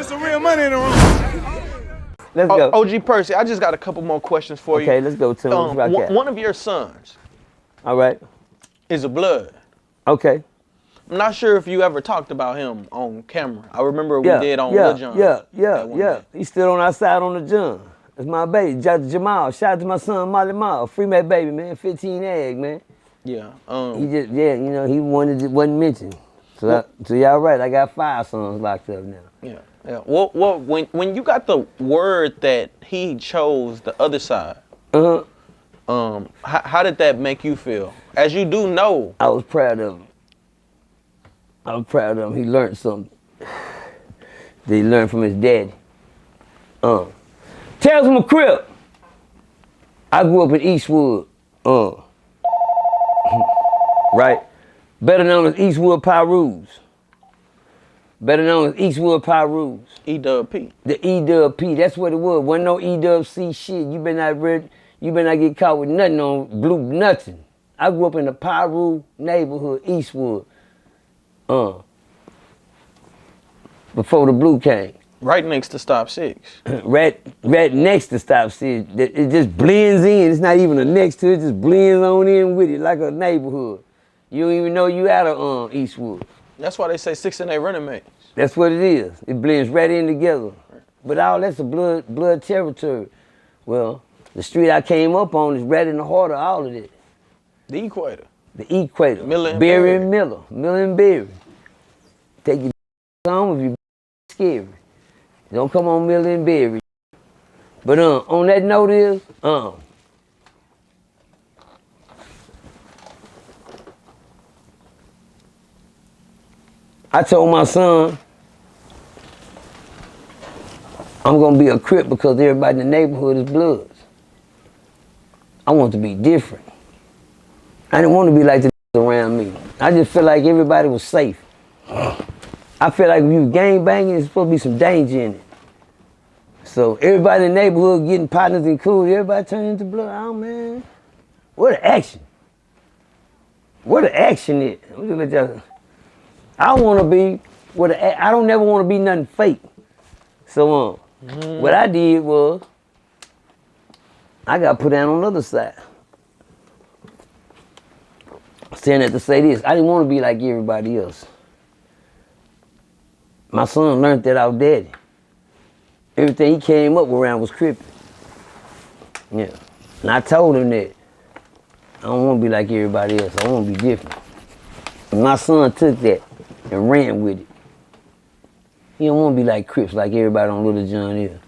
some real money in the room. Let's go. OG Percy, I just got a couple more questions for you. Okay, let's go to one of your sons. All right. Is a blood. Okay. I'm not sure if you ever talked about him on camera. I remember we did on Lil Jon. Yeah. He stood on our side on the John. That's my baby, Jamal. Shout out to my son, Molly Miles. Free my baby, man. 15 egg, man. Yeah. He just, he wasn't mentioned. So y'all right. I got 5 sons locked up now. Yeah. Yeah. Well, when you got the word that he chose the other side, how did that make you feel? As you do know, I was proud of him. He learned something. That he learned from his daddy. Tales from a Crip. I grew up in Eastwood. Right? Better known as Eastwood Pyrus. Better known as Eastwood Pyrus. E-Dub-P. The E-Dub-P. That's what it was. Wasn't no E-Dub-C shit. You better not get caught with nothing on blue, nothing. I grew up in the Pyru neighborhood, Eastwood. Before the blue came. Right next to Stop 6. right next to Stop 6. It just blends in. It's not even a next to it. It just blends on in with it like a neighborhood. You don't even know you out of Eastwood. That's why they say 6 and 8 running mates. That's what it is. It blends right in together. But all that's a blood territory. Well, the street I came up on is right in the heart of all of it. The equator. The equator. Miller and Berry Berry. and Miller. Miller and Berry. Take your home if you scary. Don't come on Miller and Berry. But on that note is, I told my son, I'm gonna be a Crip because everybody in the neighborhood is Bloods. I want to be different. I didn't want to be like the around me. I just felt like everybody was safe. I feel like if you gang banging, there's supposed to be some danger in it. So everybody in the neighborhood getting partners and cool, everybody turning into Blood. Oh man, what an action. What an action is. I want to be, I don't never want to be nothing fake. So what I did was, I got put down on the other side. Saying that to say this, I didn't want to be like everybody else. My son learned that out daddy. Everything he came up around was Crip. Yeah. And I told him that I don't want to be like everybody else. I want to be different. And my son took that and ran with it. He don't want to be like Crips like everybody on Lil Jon is.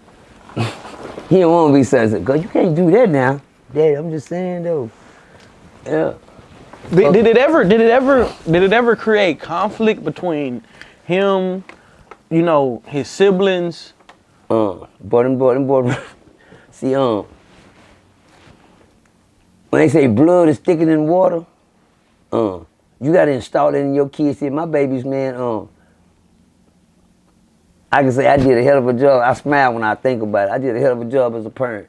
He don't want to be something. Cause you can't do that now. Daddy, I'm just saying though. Yeah. Did it ever create conflict between him, you know, his siblings? Boy. See, when they say blood is thicker than water, you gotta install it in your kids. See, my babies, man, I can say I did a hell of a job. I smile when I think about it. I did a hell of a job as a parent.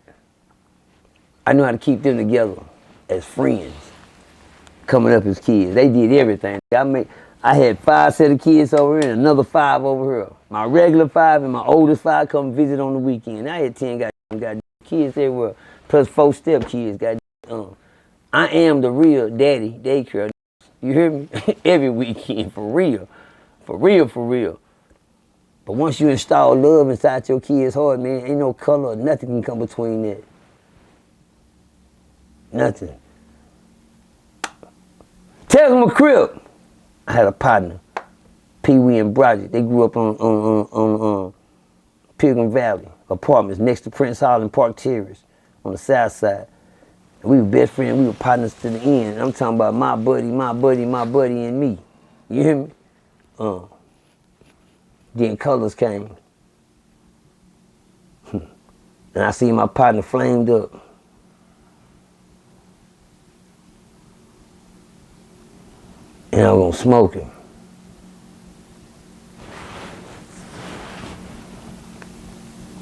I knew how to keep them together as friends, coming up as kids. They did everything. I had 5 set of kids over here and another 5 over here. My regular 5 and my oldest 5 come visit on the weekend. I had 10 goddamn kids everywhere, plus 4 step kids. I am the real daddy daycare. You hear me? Every weekend, for real. For real, for real. But once you install love inside your kid's heart, man, ain't no color or nothing can come between that. Nothing. Tell them a Crip. I had a partner, Pee Wee and Broderick. They grew up on Pilgrim Valley apartments next to Prince Hall and Park Terrace on the south side. And we were best friends. We were partners to the end. I'm talking about my buddy, and me. You hear me? Then colors came. And I see my partner flamed up. And I was gonna smoke him.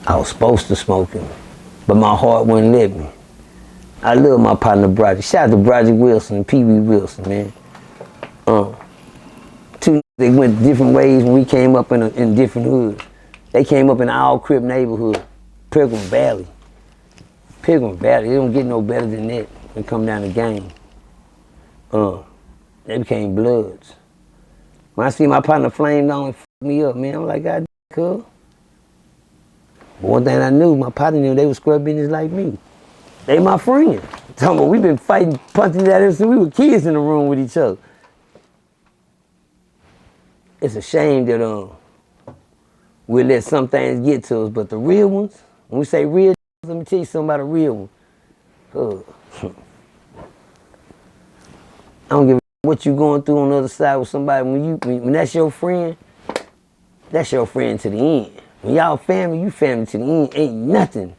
I was supposed to smoke him, but my heart wouldn't let me. I love my partner Broderick. Shout out to Broderick Wilson and Pee Wee Wilson, man. They went different ways when we came up in different hoods. They came up in our Crip neighborhood, Pilgrim Valley. Pilgrim Valley, it don't get no better than that when it come down to gang. They became Bloods. When I see my partner flamed on and fucked me up, man, I'm like, God, cool. But one thing I knew, my partner knew they was scrub business like me. They my friend. Talking about we been fighting, punching at us since we were kids in the room with each other. It's a shame that we let some things get to us, but the real ones, when we say real, let me tell you something about a real one. I don't give a what you going through on the other side with somebody. When that's your friend to the end. When y'all family, you family to the end. Ain't nothing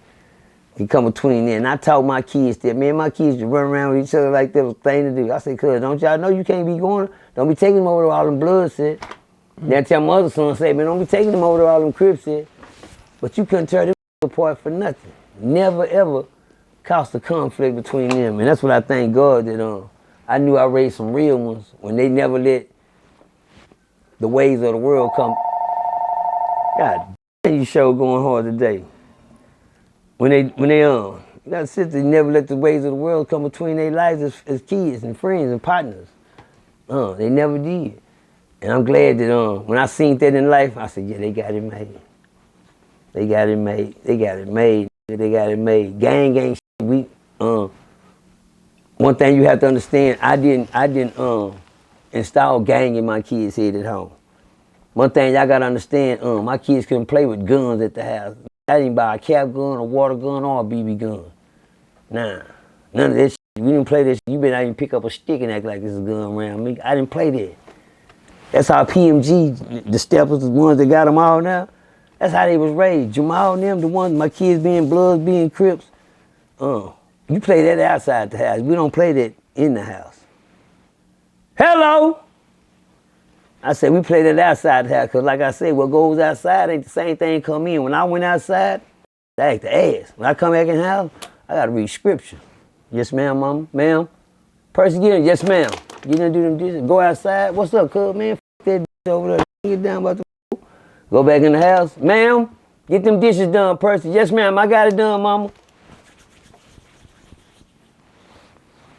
can come between there. And I taught my kids that, man, my kids to run around with each other like that was a thing to do. I said, cuz, don't y'all know you can't be going, don't be taking them over to all them Bloods said. Then tell my other son, say, man, don't be taking them over to all them Crips said. But you couldn't tear them apart for nothing. Never, ever caused a conflict between them. And that's what I thank God that I knew I raised some real ones when they never let the ways of the world come. God damn, you show going hard today. When they you gotta sit there, never let the ways of the world come between their lives as kids and friends and partners. They never did. And I'm glad that when I seen that in life, I said, yeah, they got it made. They got it made. They got it made. They got it made. Gang ain't shit. We one thing you have to understand, I didn't install gang in my kids' head at home. One thing y'all gotta understand, my kids couldn't play with guns at the house. I didn't buy a cap gun, a water gun, or a BB gun. Nah, none of that shit. We didn't play that shit. You better not even pick up a stick and act like there's a gun around me. I didn't play that. That's how PMG, the steppers, the ones that got them all now, that's how they was raised. Jamal and them, the ones, my kids being Bloods, being Crips, you play that outside the house. We don't play that in the house. Hello! I said, we play that outside the house, because like I said, what goes outside ain't the same thing come in. When I went outside, I act the ass. When I come back in the house, I got to read scripture. Yes, ma'am, mama, ma'am. Percy, get in. Yes, ma'am. Get in and do them dishes. Go outside. What's up, cuz, man? F that bitch over there. Get down about the Go back in the house. Ma'am, get them dishes done, Percy. Yes, ma'am, I got it done, mama.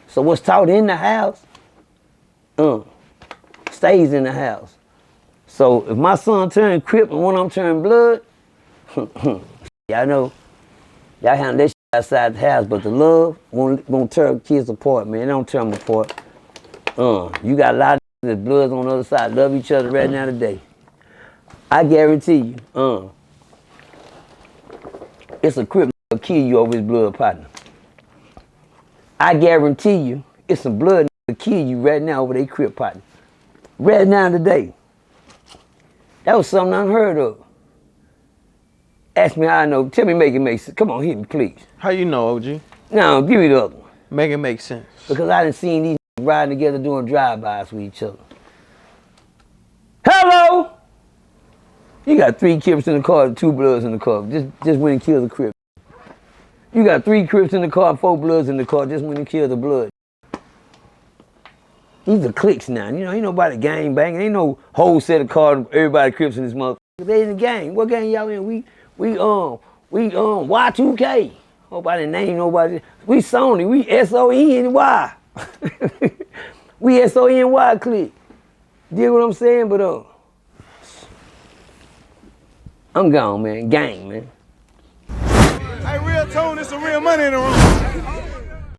So what's taught in the house, stays in the house. So if my son turned Crip and one of them turned Blood, y'all know, y'all handle that shit outside the house, but the love won't tear kids apart, man. It don't tear them apart. You got a lot of Bloods on the other side, love each other right now today. I guarantee you, it's a Crip that'll kill you over his Blood partner. I guarantee you, it's some Blood that'll kill you right now over their Crip partner. Right now today. That was something unheard of. Ask me how I know. Tell me, make it make sense. Come on, hit me, please. How you know, OG? No, give me the other one. Make it make sense. Because I done seen these riding together doing drive-bys with each other. Hello! You got 3 Crips in the car and 2 Bloods in the car. Just went and killed the Crip. You got 3 Crips in the car and 4 Bloods in the car. Just went and killed the Blood. These are cliques now. You know, ain't nobody gang banging. Ain't no whole set of cars, everybody Crips in this motherfucker. They in the gang. What gang y'all in? We Y2K. Hope I didn't name nobody. We Sony. We SONY. We SONY clique. Dig what I'm saying? But I'm gone, man. Gang, man. Hey, RealToon, it's some real money in the room.